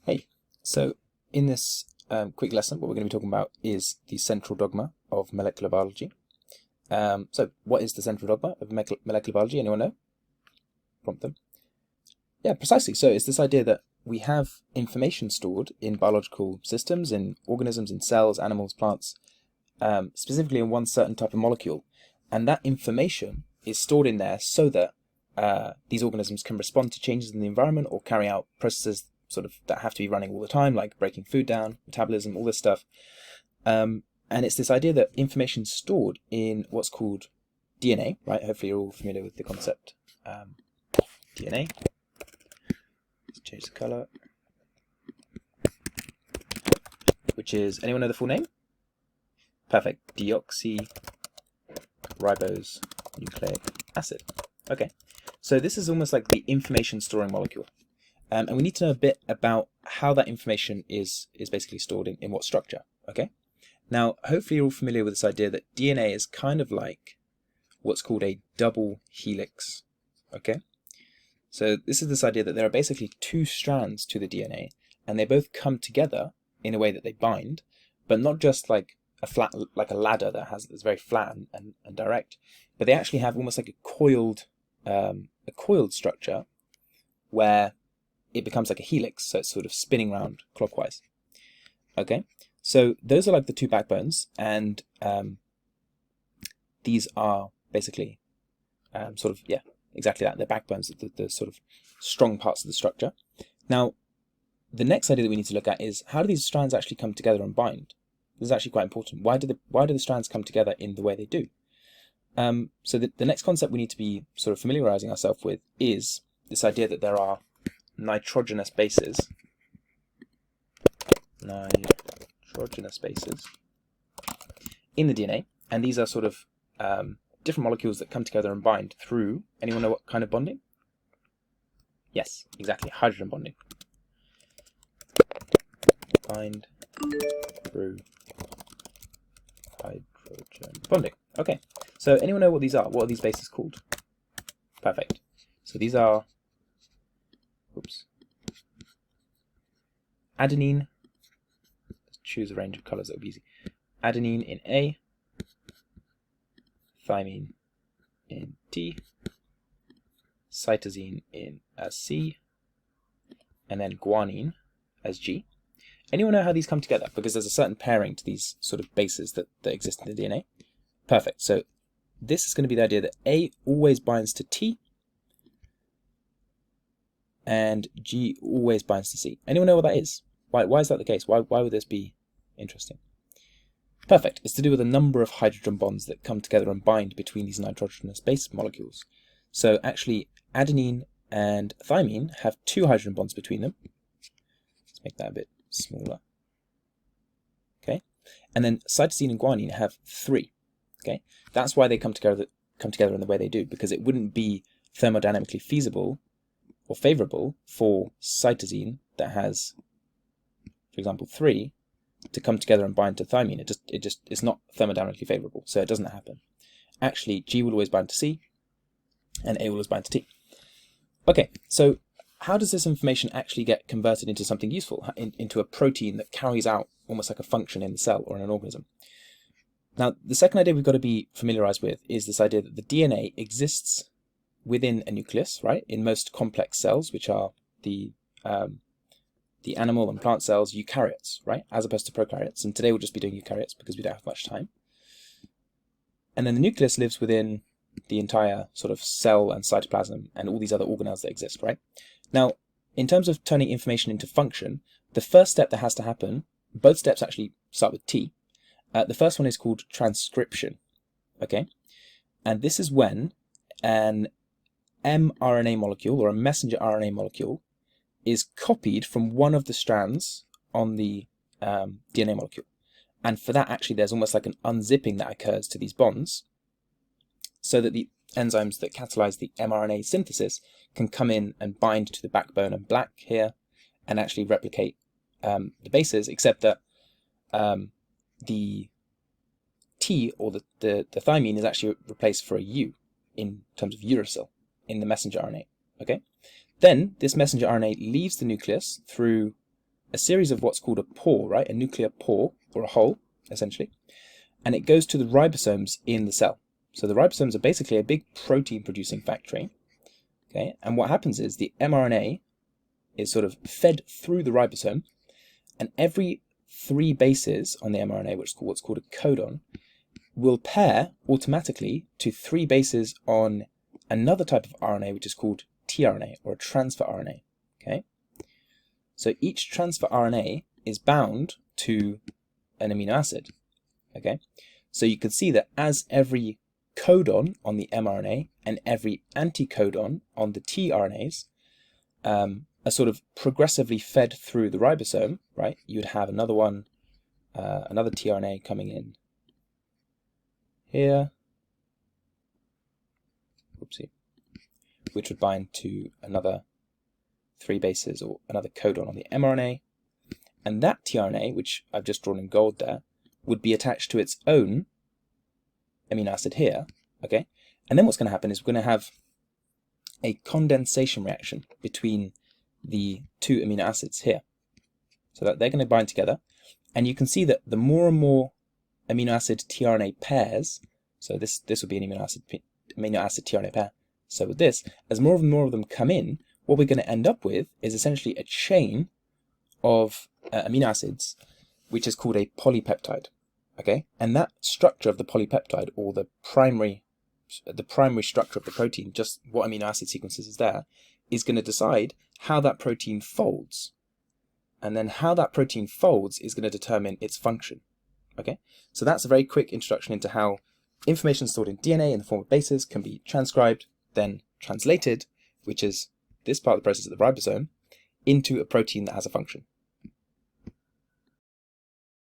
Hey, so in this quick lesson, what we're going to be talking about is the central dogma of molecular biology. So what is the central dogma of molecular biology? Anyone know? Prompt them. Yeah, precisely. So it's this idea that we have information stored in biological systems, in organisms, in cells, animals, plants, specifically in one certain type of molecule. And that information is stored in there so that these organisms can respond to changes in the environment or carry out processes that have to be running all the time, like breaking food down, metabolism, all this stuff. And it's this idea that information is stored in what's called DNA, right? Hopefully you're all familiar with the concept. DNA. Let's change the color. Which is, anyone know the full name? Perfect. Deoxyribonucleic acid. Okay. So this is almost like the information storing molecule. And we need to know a bit about how that information is basically stored in what structure, okay? Now, hopefully you're all familiar with this idea that DNA is kind of like what's called a double helix, okay? So this is this idea that there are basically two strands to the DNA, and they both come together in a way that they bind, but not just like a ladder that's very flat and direct, but they actually have almost like a coiled structure where it becomes like a helix, so it's sort of spinning around clockwise. Okay, so those are like the two backbones, and these are basically exactly that. They're backbones, the sort of strong parts of the structure. Now, the next idea that we need to look at is how do these strands actually come together and bind? This is actually quite important. Why do the strands come together in the way they do? So the next concept we need to be sort of familiarizing ourselves with is this idea that there are nitrogenous bases in the DNA, and these are sort of different molecules that come together and bind through, anyone know what kind of bonding? Yes, exactly, hydrogen bonding. Bind through hydrogen bonding. Okay, so anyone know what these are? What are these bases called? Perfect. So these are adenine. Let's choose a range of colors that would be easy. Adenine in A, thymine in T, cytosine in as C, and then guanine as G. Anyone know how these come together? Because there's a certain pairing to these sort of bases that exist in the DNA. Perfect. So this is going to be the idea that A always binds to T, and G always binds to C. Anyone know what that is? Why is that the case? Why would this be interesting? Perfect. It's to do with a number of hydrogen bonds that come together and bind between these nitrogenous base molecules. So actually, adenine and thymine have two hydrogen bonds between them. Let's make that a bit smaller. Okay. And then cytosine and guanine have three. Okay. That's why they come together in the way they do, because it wouldn't be thermodynamically feasible or favorable for cytosine that has, for example, 3 to come together and bind to thymine. It's not thermodynamically favorable, so it doesn't happen. Actually, G will always bind to C, and A will always bind to T. Okay, so how does this information actually get converted into something useful, into a protein that carries out almost like a function in the cell or in an organism? Now, the second idea we've got to be familiarized with is this idea that the DNA exists within a nucleus, right? In most complex cells, which are the animal and plant cells, eukaryotes, right? As opposed to prokaryotes. And today we'll just be doing eukaryotes because we don't have much time. And then the nucleus lives within the entire sort of cell and cytoplasm and all these other organelles that exist, right? Now, in terms of turning information into function, the first step that has to happen, both steps actually start with T. The first one is called transcription, okay? And this is when an mRNA molecule or a messenger RNA molecule is copied from one of the strands on the DNA molecule. And for that, actually, there's almost like an unzipping that occurs to these bonds so that the enzymes that catalyze the mRNA synthesis can come in and bind to the backbone and black here and actually replicate the bases, except that the T or the thymine is actually replaced for a U in terms of uracil in the messenger RNA, okay? Then this messenger RNA leaves the nucleus through a series of what's called a pore, right? A nuclear pore, or a hole, essentially. And it goes to the ribosomes in the cell. So the ribosomes are basically a big protein-producing factory. Okay, and what happens is the mRNA is sort of fed through the ribosome, and every 3 bases on the mRNA, which is what's called a codon, will pair automatically to 3 bases on another type of RNA, which is called tRNA, or a transfer RNA. Okay, so each transfer RNA is bound to an amino acid. Okay, so you can see that as every codon on the mRNA and every anticodon on the tRNAs are sort of progressively fed through the ribosome, right? You'd have another one, another tRNA coming in here, oopsie, which would bind to another 3 bases or another codon on the mRNA, and that tRNA, which I've just drawn in gold there, would be attached to its own amino acid here, okay? And then what's going to happen is we're going to have a condensation reaction between the 2 amino acids here. So that they're going to bind together, and you can see that the more and more amino acid tRNA pairs, so this would be an amino acid tRNA pair. So with this, as more of them come in, what we're going to end up with is essentially a chain of amino acids, which is called a polypeptide. Okay, and that structure of the polypeptide, or the primary structure of the protein, just what amino acid sequences is there, is going to decide how that protein folds. And then how that protein folds is going to determine its function. Okay, so that's a very quick introduction into how information stored in DNA in the form of bases can be transcribed, then translated, which is this part of the process of the ribosome, into a protein that has a function.